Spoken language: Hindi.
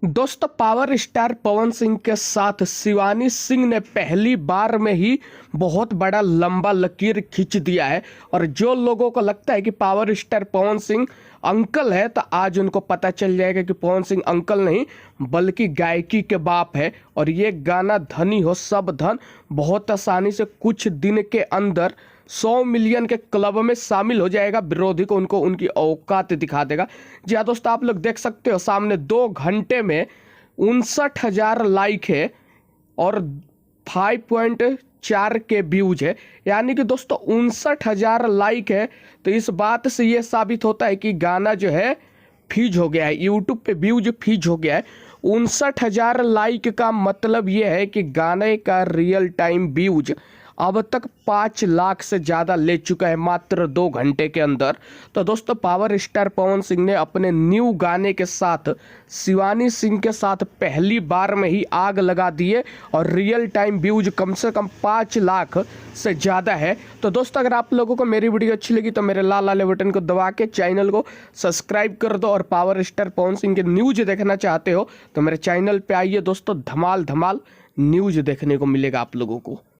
दोस्तों, पावर स्टार पवन सिंह के साथ शिवानी सिंह ने पहली बार में ही बहुत बड़ा लंबा लकीर खींच दिया है। और जो लोगों को लगता है कि power star Pawan Singh uncle है, तो आज उनको पता चल जाएगा कि पवन सिंह अंकल नहीं बल्कि गायकी के बाप है। और ये गाना धनी हो सब धन बहुत आसानी से कुछ दिन के अंदर 100 मिलियन के क्लब में शामिल हो जाएगा। विरोधी को उनको उनकी औकात दिखा देगा। जी हाँ दोस्तों, आप लोग देख सकते हो सामने 2 घंटे में 59,000 लाइक है और 5.4 के व्यूज है। यानी कि दोस्तों 59,000 लाइक है, तो इस बात से ये साबित होता है कि गाना जो है फीज हो गया है, यूट्यूब पे व्यूज फीज हो गया है। 59,000 लाइक का मतलब ये है कि गाने का रियल टाइम व्यूज अब तक 5 लाख से ज़्यादा ले चुका है मात्र 2 घंटे के अंदर। तो दोस्तों, पावर स्टार पवन सिंह ने अपने न्यू गाने के साथ शिवानी सिंह के साथ पहली बार में ही आग लगा दी है और रियल टाइम व्यूज कम से कम 5 लाख से ज़्यादा है। तो दोस्तों, अगर आप लोगों को मेरी वीडियो अच्छी लगी तो मेरे लाल वाले बटन को दबा के चैनल को सब्सक्राइब कर दो। और पावर स्टार पवन सिंह के न्यूज देखना चाहते हो तो मेरे चैनल पर आइए दोस्तों, धमाल धमाल न्यूज देखने को मिलेगा आप लोगों को।